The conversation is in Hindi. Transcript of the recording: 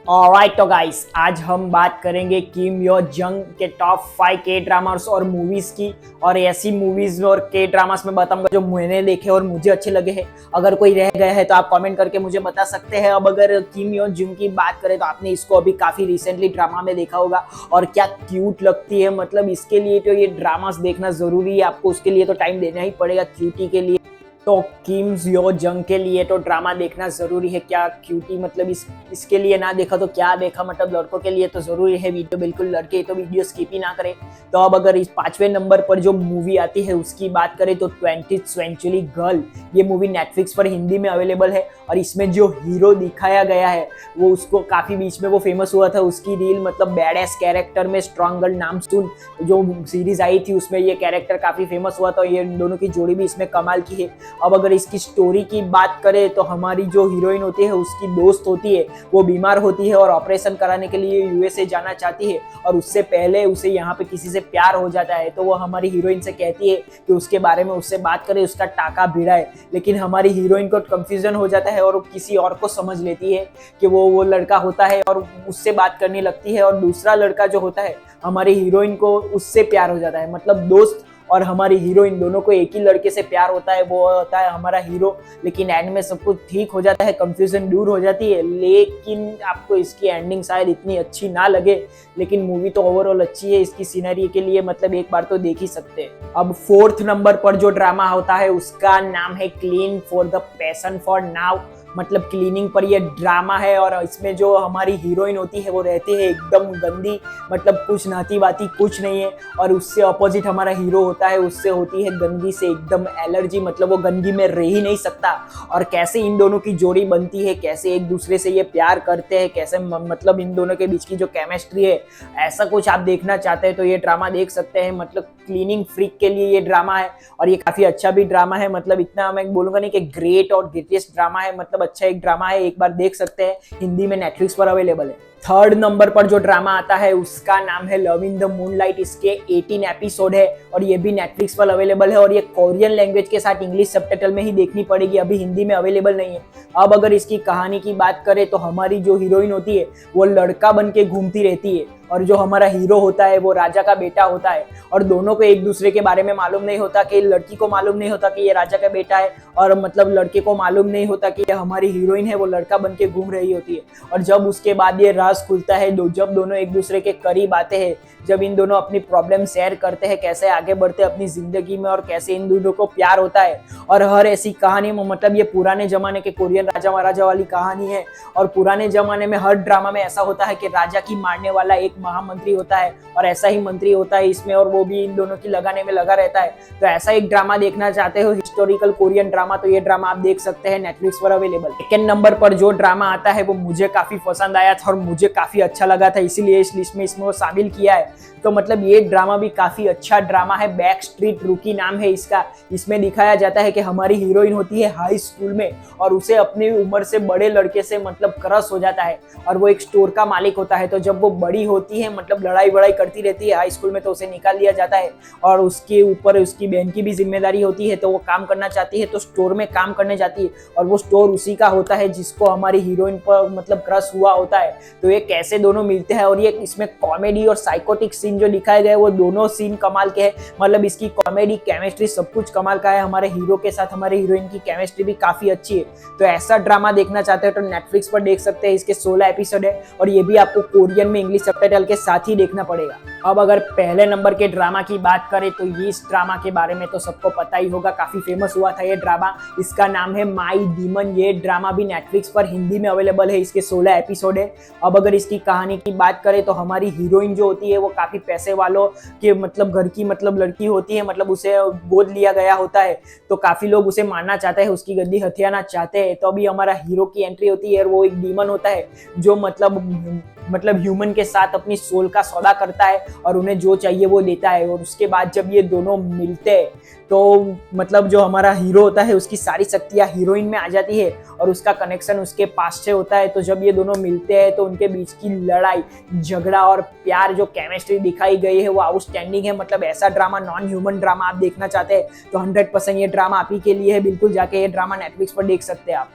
ऑलराइट तो गाइस, आज हम बात करेंगे किम यो जंग के टॉप 5 के ड्रामास और मूवीज की। और ऐसी मूवीज और के ड्रामास में बताऊंगा जो मैंने देखे और मुझे अच्छे लगे हैं। अगर कोई रह गया है तो आप कमेंट करके मुझे बता सकते हैं। अब अगर किम यो जंग की बात करें तो आपने इसको अभी काफी रिसेंटली ड्रामा में देखा होगा और क्या क्यूट लगती है। मतलब इसके लिए तो ये ड्रामास देखना जरूरी है, आपको उसके लिए तो टाइम देना ही पड़ेगा क्यूटी के लिए। तो किम यो जंग के लिए तो ड्रामा देखना जरूरी है। क्या क्यूटी, मतलब इसके लिए ना देखा तो क्या देखा। मतलब लड़कों के लिए तो जरूरी है वीडियो, बिल्कुल लड़के तो वीडियो स्किप ही ना करें। तो अब अगर इस 5वें नंबर पर जो मूवी आती है उसकी बात करें तो 20th सेंचुरी गर्ल। ये मूवी नेटफ्लिक्स पर हिंदी में अवेलेबल है और इसमें जो हीरो दिखाया गया है वो उसको काफी बीच में वो फेमस हुआ था। उसकी रील मतलब बैड एस कैरेक्टर में स्ट्रॉन्ग गर्ल नाम सुन जो सीरीज आई थी उसमें ये कैरेक्टर काफी फेमस हुआ था। ये दोनों की जोड़ी भी इसमें कमाल की है। अब अगर इसकी स्टोरी की बात करें तो हमारी जो हीरोइन होती है उसकी दोस्त होती है, वो बीमार होती है और ऑपरेशन कराने के लिए यूएसए जाना चाहती है। और उससे पहले उसे यहाँ पे किसी से प्यार हो जाता है तो वो हमारी हीरोइन से कहती है कि उसके बारे में उससे बात करे, उसका टाका भिड़ा है। लेकिन हमारी हीरोइन को कंफ्यूजन हो जाता है और वो किसी और को समझ लेती है कि वो लड़का होता है और उससे बात करने लगती है। और दूसरा लड़का जो होता है हमारी हीरोइन को उससे प्यार हो जाता है। मतलब दोस्त और हमारी हीरोइन दोनों को एक ही लड़के से प्यार होता है, वो होता है हमारा हीरो। लेकिन एंड में सब कुछ ठीक हो जाता है, कंफ्यूजन दूर हो जाती है। लेकिन आपको इसकी एंडिंग शायद इतनी अच्छी ना लगे, लेकिन मूवी तो ओवरऑल अच्छी है। इसकी सीनरी के लिए मतलब एक बार तो देख ही सकते हैं। अब 4th नंबर पर जो ड्रामा होता है उसका नाम है clean for the passion for now. मतलब क्लीनिंग पर ये ड्रामा है और इसमें जो हमारी हीरोइन होती है वो रहती है एकदम गंदी, मतलब कुछ नहाती बाती कुछ नहीं है। और उससे अपोजिट हमारा हीरो होता है, उससे होती है गंदगी से एकदम एलर्जी, मतलब वो गंदगी में रह ही नहीं सकता। और कैसे इन दोनों की जोड़ी बनती है, कैसे एक दूसरे से ये प्यार करते हैं, कैसे मतलब इन दोनों के बीच की जो केमिस्ट्री है, ऐसा कुछ आप देखना चाहते हैं तो ये ड्रामा देख सकते हैं। मतलब क्लीनिंग फ्रीक के लिए ये ड्रामा है और ये काफी अच्छा भी ड्रामा है। मतलब इतना मैं बोलूंगा नहीं कि ग्रेट और ग्रेटेस्ट ड्रामा है, मतलब अच्छा एक ड्रामा है, एक बार देख सकते हैं। हिंदी में नेटफ्लिक्स पर अवेलेबल है। 3rd नंबर पर जो ड्रामा आता है उसका नाम है लव इन द मूनलाइट। इसके 18 एपिसोड है और ये भी नेटफ्लिक्स पर अवेलेबल है और ये कोरियन लैंग्वेज के साथ इंग्लिश सबटाइटल में ही देखनी पड़ेगी, अभी हिंदी में अवेलेबल नहीं है। अब अगर इसकी कहानी की बात करें तो हमारी जो हीरोइन होती है वो लड़का बन के घूमती रहती है और जो हमारा हीरो होता है वो राजा का बेटा होता है। और दोनों को एक दूसरे के बारे में मालूम नहीं होता, कि लड़की को मालूम नहीं होता कि ये राजा का बेटा है और मतलब लड़के को मालूम नहीं होता कि ये हमारी हीरोइन है, वो लड़का बन के घूम रही होती है। और जब उसके बाद ये राज खुलता है, जब दोनों एक दूसरे के करीब आते हैं, जब इन दोनों अपनी प्रॉब्लम शेयर करते हैं, कैसे आगे बढ़ते हैं अपनी जिंदगी में और कैसे इन दोनों को प्यार होता है। और हर ऐसी कहानी में मतलब ये पुराने जमाने के कोरियन राजा महाराजा वाली कहानी है। और पुराने जमाने में हर ड्रामा में ऐसा होता है कि राजा की मारने वाला एक महामंत्री होता है और ऐसा ही मंत्री होता है इसमें, और वो भी इन दोनों की लगाने में लगा रहता है। तो ऐसा एक ड्रामा देखना चाहते हो हिस्टोरिकल कोरियन ड्रामा, तो ये ड्रामा आप देख सकते हैं, नेटफ्लिक्स पर अवेलेबल। 2nd नंबर पर जो ड्रामा आता है वो मुझे काफी पसंद आया था और मुझे काफी अच्छा लगा था, इसीलिए इस लिस्ट में इसमें शामिल किया है। तो मतलब ये ड्रामा भी काफी अच्छा ड्रामा है, बैक स्ट्रीट रूकी नाम है इसका। इसमें दिखाया जाता है कि हमारी हीरोइन होती है हाई स्कूल में और उसे अपनी उम्र से बड़े लड़के से मतलब क्रश हो जाता है और वो एक स्टोर का मालिक होता है। तो जब वो बड़ी होती है, मतलब लड़ाई वड़ाई करती रहती है हाई स्कूल में, तो उसे निकाल दिया जाता है और उसके ऊपर उसकी बहन की भी जिम्मेदारी होती है। तो वो काम करना चाहती है तो स्टोर में काम करने जाती है और वो स्टोर उसी का होता है जिसको हमारी हीरोइन पर मतलब क्रश हुआ होता है। तो ये कैसे दोनों मिलते हैं और ये इसमें कॉमेडी और साइकोटिक सीन जो दिखाए गए वो दोनों सीन कमाल के हैं। मतलब इसकी कॉमेडी, केमिस्ट्री सब कुछ कमाल का है। हमारे हीरो के साथ हमारे हीरोइन की केमिस्ट्री भी काफी अच्छी है। तो ऐसा ड्रामा देखना चाहते हो तो नेटफ्लिक्स पर देख सकते हैं। इसके 16 एपिसोड है और ये भी आपको कोरियन में इंग्लिश सबटाइटल के साथ ही देखना पड़ेगा। अब अगर पहले नंबर के ड्रामा की बात करें तो ये इस ड्रामा के बारे में तो सबको पता ही होगा, काफी फेमस हुआ था ये ड्रामा। इसका नाम है माई डीमन। ये ड्रामा भी नेटफ्लिक्स पर हिंदी में अवेलेबल है, इसके 16 एपिसोड है। अब अगर इसकी कहानी की बात करें तो हमारी हीरोइन जो होती है वो काफी पैसे वालों के मतलब घर की मतलब लड़की होती है, मतलब उसे गोद लिया गया होता है। तो काफी लोग उसे मारना चाहते हैं, उसकी गद्दी हथियाना चाहते हैं। तो अभी हमारा हीरो की एंट्री होती है और वो एक डीमन होता है जो मतलब ह्यूमन के साथ अपनी सोल का सौदा करता है और उन्हें जो चाहिए वो देता है। और उसके बाद जब ये दोनों मिलते हैं तो मतलब जो हमारा हीरो होता है उसकी सारी शक्तियां हीरोइन में आ जाती है और उसका कनेक्शन उसके पास से होता है। तो जब ये दोनों मिलते हैं तो उनके बीच की लड़ाई झगड़ा और प्यार, जो केमिस्ट्री दिखाई गई है वो आउटस्टैंडिंग है। मतलब ऐसा ड्रामा, नॉन ह्यूमन ड्रामा आप देखना चाहते हैं तो 100% ये ड्रामा आप ही के लिए है। बिल्कुल जाके ये ड्रामा नेटफ्लिक्स पर देख सकते हैं आप।